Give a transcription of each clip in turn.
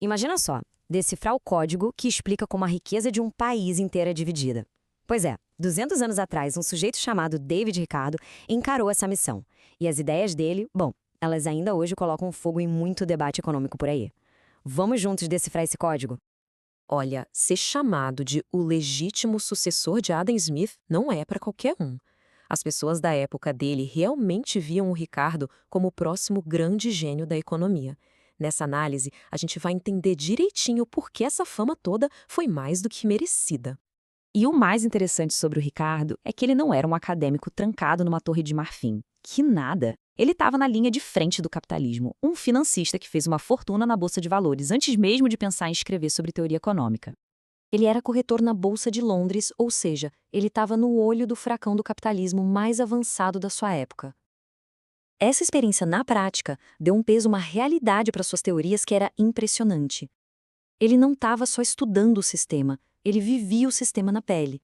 Imagina só, decifrar o código que explica como a riqueza de um país inteiro é dividida. Pois é, 200 anos atrás, um sujeito chamado David Ricardo encarou essa missão. E as ideias dele, bom, elas ainda hoje colocam fogo em muito debate econômico por aí. Vamos juntos decifrar esse código? Olha, ser chamado de o legítimo sucessor de Adam Smith não é para qualquer um. As pessoas da época dele realmente viam o Ricardo como o próximo grande gênio da economia. Nessa análise, a gente vai entender direitinho por que essa fama toda foi mais do que merecida. E o mais interessante sobre o Ricardo é que ele não era um acadêmico trancado numa torre de marfim. Que nada! Ele estava na linha de frente do capitalismo, um financista que fez uma fortuna na Bolsa de Valores antes mesmo de pensar em escrever sobre teoria econômica. Ele era corretor na Bolsa de Londres, ou seja, ele estava no olho do furacão do capitalismo mais avançado da sua época. Essa experiência na prática deu um peso, uma realidade para suas teorias que era impressionante. Ele não estava só estudando o sistema, ele vivia o sistema na pele.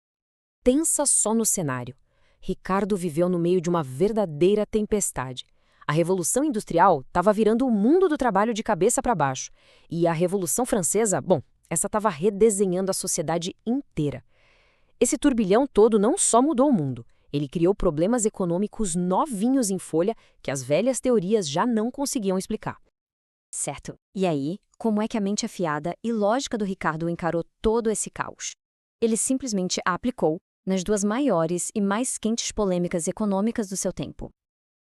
Pensa só no cenário. Ricardo viveu no meio de uma verdadeira tempestade. A Revolução Industrial estava virando o mundo do trabalho de cabeça para baixo. E a Revolução Francesa, bom, essa estava redesenhando a sociedade inteira. Esse turbilhão todo não só mudou o mundo, ele criou problemas econômicos novinhos em folha que as velhas teorias já não conseguiam explicar. Certo. E aí, como é que a mente afiada e lógica do Ricardo encarou todo esse caos? Ele simplesmente a aplicou nas duas maiores e mais quentes polêmicas econômicas do seu tempo.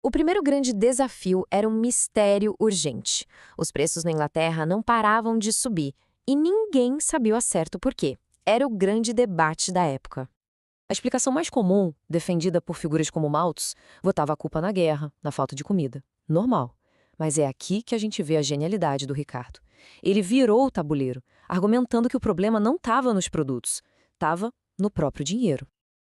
O primeiro grande desafio era um mistério urgente. Os preços na Inglaterra não paravam de subir e ninguém sabia ao certo por quê. Era o grande debate da época. A explicação mais comum, defendida por figuras como Malthus, botava a culpa na guerra, na falta de comida. Normal. Mas é aqui que a gente vê a genialidade do Ricardo. Ele virou o tabuleiro, argumentando que o problema não estava nos produtos, estava no próprio dinheiro.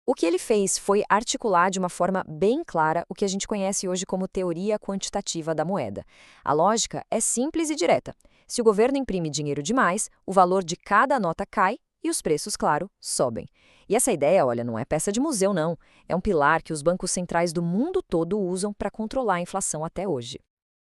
O que ele fez foi articular de uma forma bem clara o que a gente conhece hoje como teoria quantitativa da moeda. A lógica é simples e direta. Se o governo imprime dinheiro demais, o valor de cada nota cai e os preços, claro, sobem. E essa ideia, olha, não é peça de museu, não. É um pilar que os bancos centrais do mundo todo usam para controlar a inflação até hoje.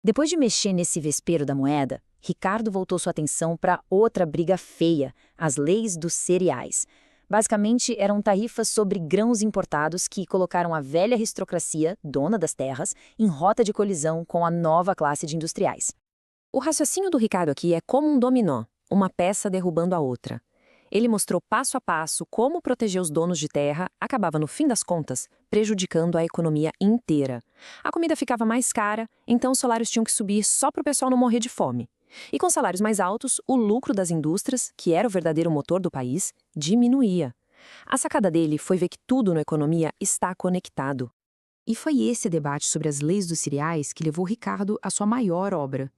Depois de mexer nesse vespeiro da moeda, Ricardo voltou sua atenção para outra briga feia, as leis dos cereais. Basicamente, eram tarifas sobre grãos importados que colocaram a velha aristocracia, dona das terras, em rota de colisão com a nova classe de industriais. O raciocínio do Ricardo aqui é como um dominó, uma peça derrubando a outra. Ele mostrou passo a passo como proteger os donos de terra acabava, no fim das contas, prejudicando a economia inteira. A comida ficava mais cara, então os salários tinham que subir só para o pessoal não morrer de fome. E com salários mais altos, o lucro das indústrias, que era o verdadeiro motor do país, diminuía. A sacada dele foi ver que tudo na economia está conectado. E foi esse debate sobre as leis dos cereais que levou Ricardo à sua maior obra.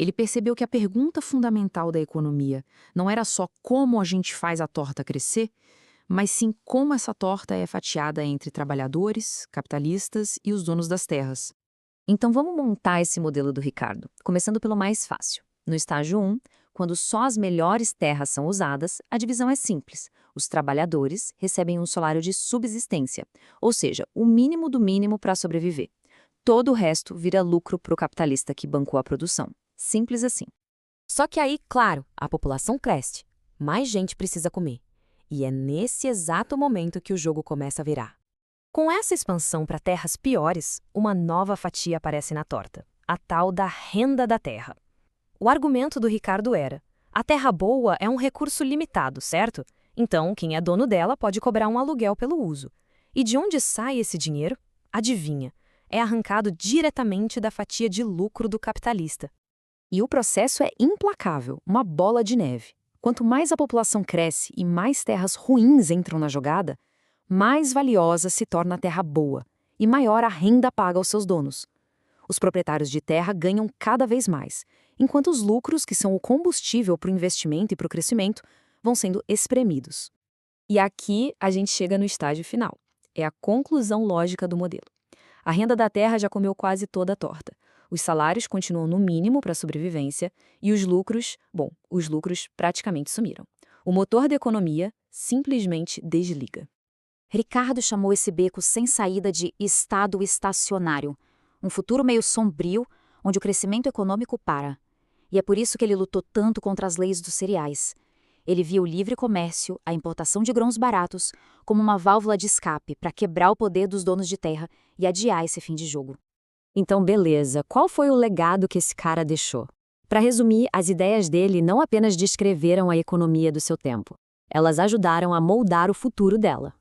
Ele percebeu que a pergunta fundamental da economia não era só como a gente faz a torta crescer, mas sim como essa torta é fatiada entre trabalhadores, capitalistas e os donos das terras. Então vamos montar esse modelo do Ricardo, começando pelo mais fácil. No estágio 1, quando só as melhores terras são usadas, a divisão é simples. Os trabalhadores recebem um salário de subsistência, ou seja, o mínimo do mínimo para sobreviver. Todo o resto vira lucro para o capitalista que bancou a produção. Simples assim. Só que aí, claro, a população cresce, mais gente precisa comer. E é nesse exato momento que o jogo começa a virar. Com essa expansão para terras piores, uma nova fatia aparece na torta, a tal da renda da terra. O argumento do Ricardo era: a terra boa é um recurso limitado, certo? Então, quem é dono dela pode cobrar um aluguel pelo uso. E de onde sai esse dinheiro? Adivinha? É arrancado diretamente da fatia de lucro do capitalista. E o processo é implacável, uma bola de neve. Quanto mais a população cresce e mais terras ruins entram na jogada, mais valiosa se torna a terra boa e maior a renda paga aos seus donos. Os proprietários de terra ganham cada vez mais, enquanto os lucros, que são o combustível para o investimento e para o crescimento, vão sendo espremidos. E aqui a gente chega no estágio final. É a conclusão lógica do modelo. A renda da terra já comeu quase toda a torta. Os salários continuam no mínimo para a sobrevivência e os lucros praticamente sumiram. O motor da economia simplesmente desliga. Ricardo chamou esse beco sem saída de estado estacionário, um futuro meio sombrio onde o crescimento econômico para. E é por isso que ele lutou tanto contra as leis dos cereais. Ele via o livre comércio, a importação de grãos baratos, como uma válvula de escape para quebrar o poder dos donos de terra e adiar esse fim de jogo. Então, beleza, qual foi o legado que esse cara deixou? Para resumir, as ideias dele não apenas descreveram a economia do seu tempo, elas ajudaram a moldar o futuro dela.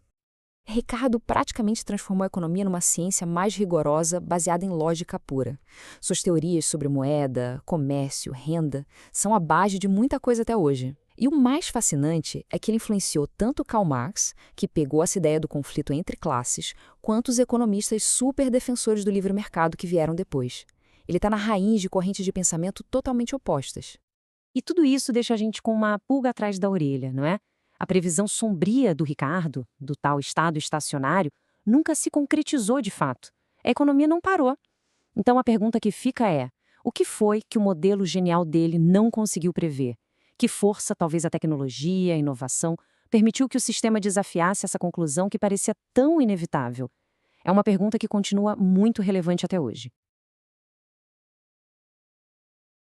Ricardo praticamente transformou a economia numa ciência mais rigorosa, baseada em lógica pura. Suas teorias sobre moeda, comércio, renda são a base de muita coisa até hoje. E o mais fascinante é que ele influenciou tanto Karl Marx, que pegou essa ideia do conflito entre classes, quanto os economistas super defensores do livre mercado que vieram depois. Ele está na raiz de correntes de pensamento totalmente opostas. E tudo isso deixa a gente com uma pulga atrás da orelha, não é? A previsão sombria do Ricardo, do tal estado estacionário, nunca se concretizou de fato. A economia não parou. Então a pergunta que fica é: o que foi que o modelo genial dele não conseguiu prever? Que força, talvez a tecnologia, a inovação, permitiu que o sistema desafiasse essa conclusão que parecia tão inevitável? É uma pergunta que continua muito relevante até hoje.